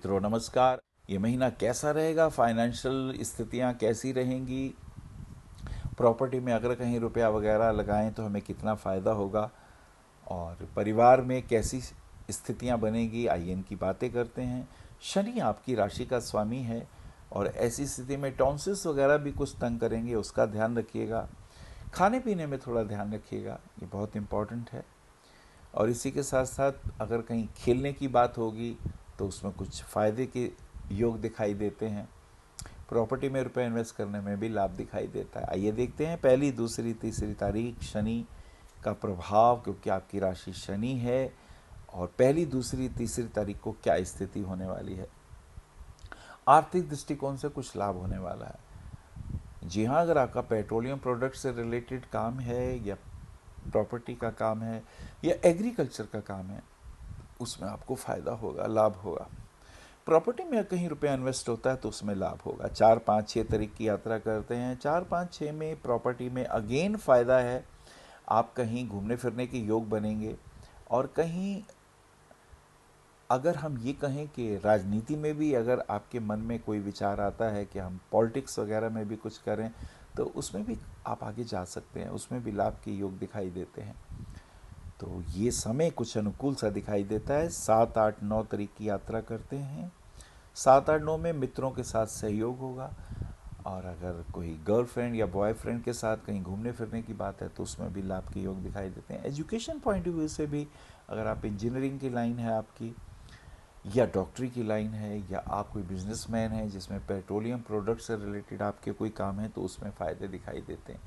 मित्रों नमस्कार। ये महीना कैसा रहेगा, फाइनेंशियल स्थितियाँ कैसी रहेंगी, प्रॉपर्टी में अगर कहीं रुपया वगैरह लगाएं तो हमें कितना फ़ायदा होगा और परिवार में कैसी स्थितियाँ बनेगी, आइए इनकी बातें करते हैं। शनि आपकी राशि का स्वामी है और ऐसी स्थिति में टॉन्सिल्स वगैरह भी कुछ तंग करेंगे, उसका ध्यान रखिएगा। खाने पीने में थोड़ा ध्यान रखिएगा, ये बहुत इम्पॉर्टेंट है। और इसी के साथ साथ अगर कहीं खेलने की बात होगी तो उसमें कुछ फ़ायदे के योग दिखाई देते हैं। प्रॉपर्टी में रुपए इन्वेस्ट करने में भी लाभ दिखाई देता है। आइए देखते हैं पहली, दूसरी, तीसरी तारीख शनि का प्रभाव, क्योंकि आपकी राशि शनि है और पहली, दूसरी, तीसरी तारीख को क्या स्थिति होने वाली है। आर्थिक दृष्टिकोण से कुछ लाभ होने वाला है। जी हाँ, अगर आपका पेट्रोलियम प्रोडक्ट से रिलेटेड काम है या प्रॉपर्टी का काम है या एग्रीकल्चर का काम है, उसमें आपको फ़ायदा होगा, लाभ होगा। प्रॉपर्टी में कहीं रुपया इन्वेस्ट होता है तो उसमें लाभ होगा। 4, 5, 6 तारीख की यात्रा करते हैं। 4, 5, 6 में प्रॉपर्टी में अगेन फ़ायदा है, आप कहीं घूमने फिरने के योग बनेंगे। और कहीं अगर हम ये कहें कि राजनीति में भी अगर आपके मन में कोई विचार आता है कि हम पॉलिटिक्स वगैरह में भी कुछ करें तो उसमें भी आप आगे जा सकते हैं, उसमें भी लाभ के योग दिखाई देते हैं। तो ये समय कुछ अनुकूल सा दिखाई देता है। 7, 8, 9 तारीख की यात्रा करते हैं। 7, 8, 9 में मित्रों के साथ सहयोग होगा। और अगर कोई गर्लफ्रेंड या बॉयफ्रेंड के साथ कहीं घूमने फिरने की बात है तो उसमें भी लाभ के योग दिखाई देते हैं। एजुकेशन पॉइंट ऑफ व्यू से भी अगर आप इंजीनियरिंग की लाइन है आपकी, या डॉक्टरी की लाइन है, या आप कोई बिजनेसमैन है जिसमें पेट्रोलियम प्रोडक्ट से रिलेटेड आपके कोई काम है, तो उसमें फ़ायदे दिखाई देते हैं।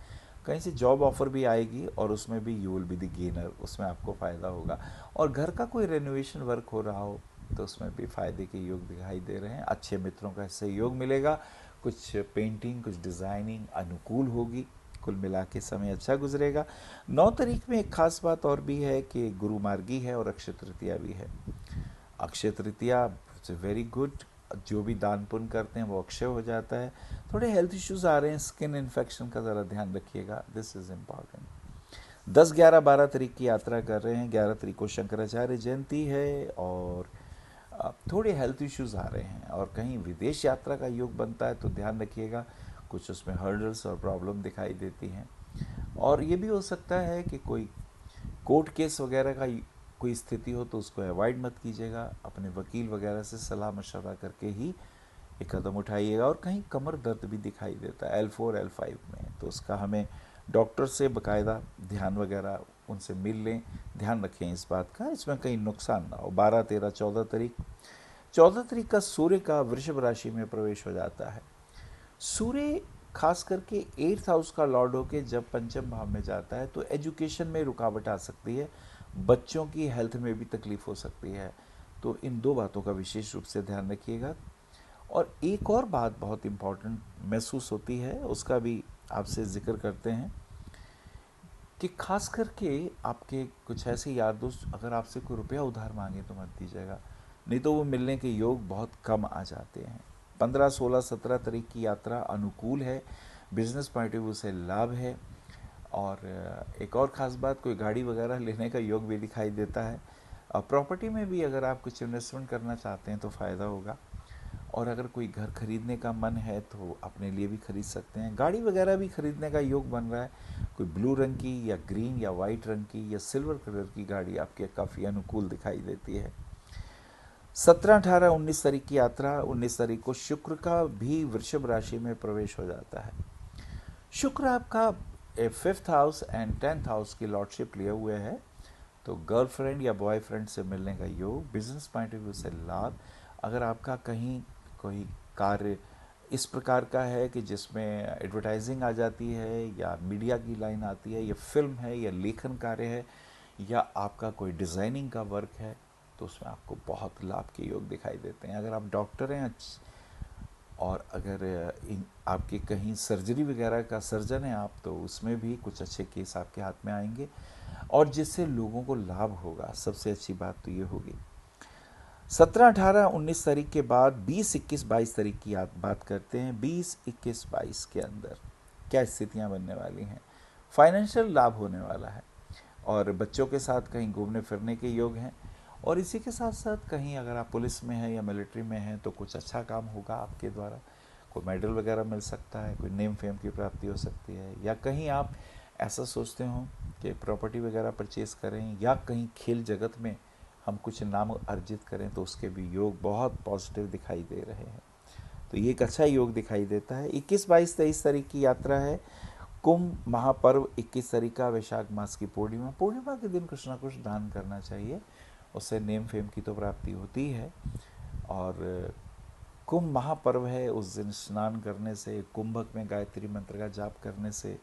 कहीं से जॉब ऑफर भी आएगी और उसमें भी you will be the gainer, उसमें आपको फ़ायदा होगा। और घर का कोई रेनोवेशन वर्क हो रहा हो तो उसमें भी फ़ायदे के योग दिखाई दे रहे हैं। अच्छे मित्रों का सहयोग मिलेगा, कुछ पेंटिंग, कुछ डिज़ाइनिंग अनुकूल होगी। कुल मिला के समय अच्छा गुजरेगा। 9 तारीख में एक खास बात और भी है कि गुरु मार्गी है और अक्षय तृतीया भी है। अक्षय तृतीया वेरी गुड, जो भी दान पुण्य करते हैं वो अक्षय हो जाता है। थोड़े हेल्थ इश्यूज आ रहे हैं, स्किन इन्फेक्शन का ज़रा ध्यान रखिएगा, दिस इज़ इम्पॉर्टेंट। 10, 11, 12 तारीख की यात्रा कर रहे हैं। 11 तारीख को शंकराचार्य जयंती है और थोड़े हेल्थ इश्यूज आ रहे हैं और कहीं विदेश यात्रा का योग बनता है तो ध्यान रखिएगा, कुछ उसमें हर्डल्स और प्रॉब्लम दिखाई देती हैं। और ये भी हो सकता है कि कोई कोर्ट केस वगैरह का कोई स्थिति हो तो उसको अवॉइड मत कीजिएगा, अपने वकील वगैरह से सलाह मशवरा करके ही एक कदम उठाइएगा। और कहीं कमर दर्द भी दिखाई देता है L4 L5 में, तो उसका हमें डॉक्टर से बाकायदा ध्यान वगैरह उनसे मिल लें, ध्यान रखें इस बात का, इसमें कहीं नुकसान ना हो। 12, 13, 14 तारीख, 14 तारीख का सूर्य का वृषभ राशि में प्रवेश हो जाता है। सूर्य खास करके 8th हाउस का लॉर्ड होके जब पंचम भाव में जाता है तो एजुकेशन में रुकावट आ सकती है, बच्चों की हेल्थ में भी तकलीफ हो सकती है। तो इन दो बातों का विशेष रूप से ध्यान रखिएगा। और एक और बात बहुत इम्पॉर्टेंट महसूस होती है, उसका भी आपसे जिक्र करते हैं कि खास करके आपके कुछ ऐसे यार दोस्त अगर आपसे कोई रुपया उधार मांगे तो मत दीजिएगा, नहीं तो वो मिलने के योग बहुत कम आ जाते हैं। 15, 16, 17 तारीख की यात्रा अनुकूल है, बिजनेस पॉइंट ऑफ व्यू से लाभ है। और एक और ख़ास बात, कोई गाड़ी वगैरह लेने का योग भी दिखाई देता है। प्रॉपर्टी में भी अगर आप कुछ इन्वेस्टमेंट करना चाहते हैं तो फ़ायदा होगा। और अगर कोई घर खरीदने का मन है तो अपने लिए भी खरीद सकते हैं। गाड़ी वगैरह भी खरीदने का योग बन रहा है, कोई ब्लू रंग की या ग्रीन या वाइट रंग की या सिल्वर कलर की गाड़ी आपके काफ़ी अनुकूल दिखाई देती है। 17, 18, 19 तारीख की यात्रा, 19 तारीख को शुक्र का भी वृषभ राशि में प्रवेश हो जाता है। शुक्र आपका 5th house and 10th house की लॉर्डशिप लिए हुए है, तो गर्लफ्रेंड या बॉयफ्रेंड से मिलने का योग, बिजनेस पॉइंट ऑफ व्यू से लाभ। अगर आपका कहीं कोई कार्य इस प्रकार का है कि जिसमें एडवर्टाइजिंग आ जाती है या मीडिया की लाइन आती है या फिल्म है या लेखन कार्य है या आपका कोई डिज़ाइनिंग का वर्क है, तो उसमें आपको बहुत लाभ के योग दिखाई देते हैं। अगर आप डॉक्टर हैं और अगर आपके कहीं सर्जरी वगैरह का सर्जन है आप, तो उसमें भी कुछ अच्छे केस आपके हाथ में आएंगे और जिससे लोगों को लाभ होगा। सबसे अच्छी बात तो ये होगी। 17, 18, 19 तारीख के बाद 20, 21, 22 तारीख की बात करते हैं। 20, 21, 22 के अंदर क्या स्थितियां बनने वाली हैं। फाइनेंशियल लाभ होने वाला है और बच्चों के साथ कहीं घूमने फिरने के योग हैं। और इसी के साथ साथ कहीं अगर आप पुलिस में हैं या मिलिट्री में हैं तो कुछ अच्छा काम होगा आपके द्वारा, कोई मेडल वगैरह मिल सकता है, कोई नेम फेम की प्राप्ति हो सकती है, या कहीं आप ऐसा सोचते हो कि प्रॉपर्टी वगैरह परचेज़ करें, या कहीं खेल जगत में हम कुछ नाम अर्जित करें, तो उसके भी योग बहुत पॉजिटिव दिखाई दे रहे हैं। तो ये एक अच्छा योग दिखाई देता है। 21, 22, 23 तारीख की यात्रा है। कुंभ महापर्व 21 तारीख का, वैशाख मास की पूर्णिमा के दिन कुछ ना कुछ दान करना चाहिए, उससे नेम फेम की तो प्राप्ति होती है। और कुंभ महापर्व है, उस दिन स्नान करने से, कुंभक में गायत्री मंत्र का जाप करने से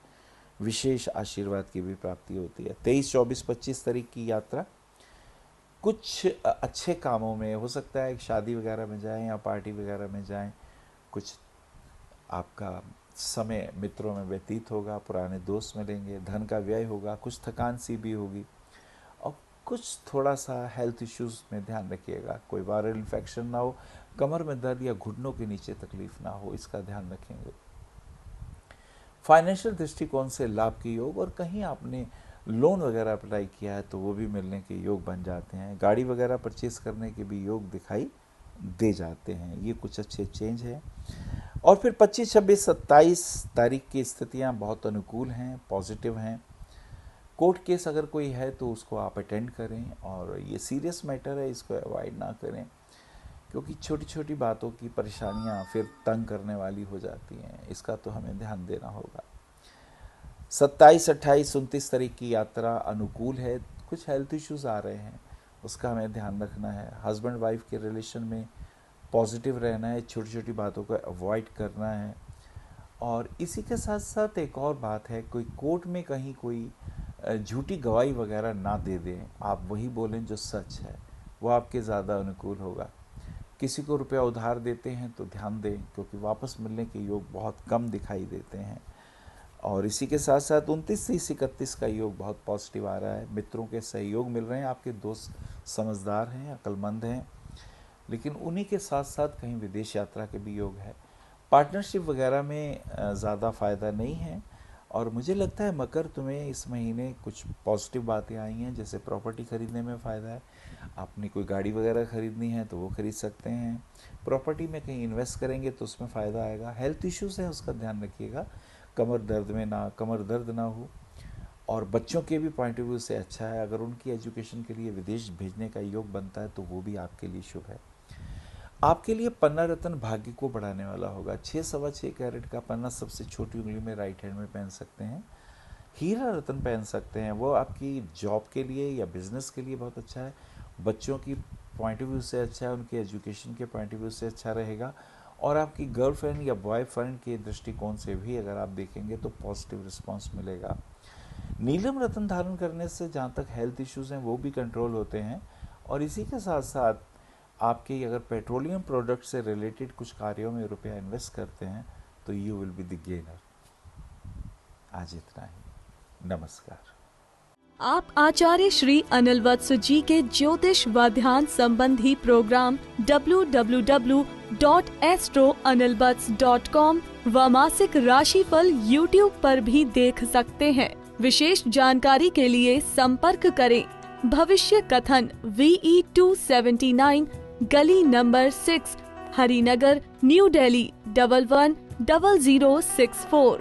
विशेष आशीर्वाद की भी प्राप्ति होती है। 23, 24, 25 तारीख की यात्रा कुछ अच्छे कामों में हो सकता है, शादी वगैरह में जाएं या पार्टी वगैरह में जाएं, कुछ आपका समय मित्रों में व्यतीत होगा, पुराने दोस्त मिलेंगे, धन का व्यय होगा, कुछ थकान सी भी होगी, और कुछ थोड़ा सा हेल्थ इश्यूज़ में ध्यान रखिएगा, कोई वायरल इन्फेक्शन ना हो, कमर में दर्द या घुटनों के नीचे तकलीफ ना हो, इसका ध्यान रखेंगे। फाइनेंशियल दृष्टिकोण से लाभ के योग, और कहीं आपने लोन वगैरह अप्लाई किया है तो वो भी मिलने के योग बन जाते हैं, गाड़ी वगैरह परचेज करने के भी योग दिखाई दे जाते हैं। ये कुछ अच्छे चेंज हैं। और फिर 25, 26, 27 तारीख की स्थितियां बहुत अनुकूल हैं, पॉजिटिव हैं। कोर्ट केस अगर कोई है तो उसको आप अटेंड करें, और ये सीरियस मैटर है, इसको अवॉइड ना करें, क्योंकि छोटी छोटी बातों की परेशानियां फिर तंग करने वाली हो जाती हैं, इसका तो हमें ध्यान देना होगा। 27, 28, 29 तारीख की यात्रा अनुकूल है। कुछ हेल्थ इश्यूज आ रहे हैं, उसका हमें ध्यान रखना है। हस्बैंड वाइफ के रिलेशन में पॉजिटिव रहना है, छोटी छोटी बातों को अवॉइड करना है। और इसी के साथ साथ एक और बात है, कोई कोर्ट में कहीं कोई झूठी गवाही वगैरह ना दे दें, आप वही बोलें जो सच है, वो आपके ज़्यादा अनुकूल होगा। किसी को रुपया उधार देते हैं तो ध्यान दें, क्योंकि वापस मिलने के योग बहुत कम दिखाई देते हैं। और इसी के साथ साथ 29 से 31 का योग बहुत पॉजिटिव आ रहा है। मित्रों के सहयोग मिल रहे हैं, आपके दोस्त समझदार हैं, अक्लमंद हैं, लेकिन उन्हीं के साथ साथ कहीं विदेश यात्रा के भी योग है। पार्टनरशिप वगैरह में ज़्यादा फ़ायदा नहीं है। और मुझे लगता है मकर, तुम्हें इस महीने कुछ पॉजिटिव बातें आई हैं, जैसे प्रॉपर्टी खरीदने में फ़ायदा है, आपने कोई गाड़ी वगैरह ख़रीदनी है तो वो खरीद सकते हैं। प्रॉपर्टी में कहीं इन्वेस्ट करेंगे तो उसमें फ़ायदा आएगा। हेल्थ इश्यूज़ है, उसका ध्यान रखिएगा, कमर दर्द ना हो। और बच्चों के भी पॉइंट ऑफ व्यू से अच्छा है, अगर उनकी एजुकेशन के लिए विदेश भेजने का योग बनता है तो वो भी आपके लिए शुभ है। आपके लिए पन्ना रत्न भाग्य को बढ़ाने वाला होगा। 6, 6.25 कैरेट का पन्ना सबसे छोटी उंगली में राइट हैंड में पहन सकते हैं। हीरा रत्न पहन सकते हैं, वो आपकी जॉब के लिए या बिजनेस के लिए बहुत अच्छा है। बच्चों की पॉइंट ऑफ व्यू से अच्छा है, उनके एजुकेशन के पॉइंट ऑफ व्यू से अच्छा रहेगा। और आपकी गर्लफ्रेंड या बॉयफ्रेंड के दृष्टिकोण से भी अगर आप देखेंगे तो पॉजिटिव रिस्पांस मिलेगा। नीलम रत्न धारण करने से जहाँ तक हेल्थ इश्यूज़ हैं वो भी कंट्रोल होते हैं। और इसी के साथ साथ आपके अगर पेट्रोलियम प्रोडक्ट से रिलेटेड कुछ कार्यों में रुपया इन्वेस्ट करते हैं तो you will be the gainer. आज इतना ही, नमस्कार। आप आचार्य श्री अनिल वत्स जी के ज्योतिष व ध्यान संबंधी प्रोग्राम www.astroanilvats.com व मासिक राशिफल YouTube पर भी देख सकते हैं। विशेष जानकारी के लिए संपर्क करें। भविष्य कथन VE 279 गली नंबर 6 हरिनगर न्यू दिल्ली 110064।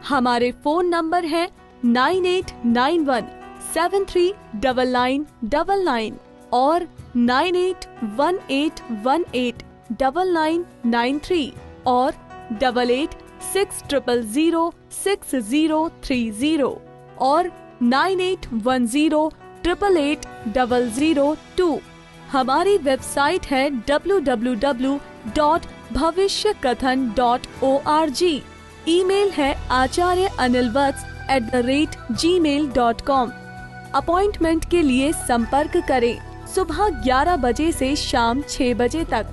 हमारे फोन नंबर है 9891739999 और 9818189993 और 8860006030 और 9810880002। हमारी वेबसाइट है www.bhavishyakathan.org। ईमेल है acharyaanilvats@gmail.com। अपॉइंटमेंट के लिए संपर्क करें सुबह 11 बजे से शाम 6 बजे तक।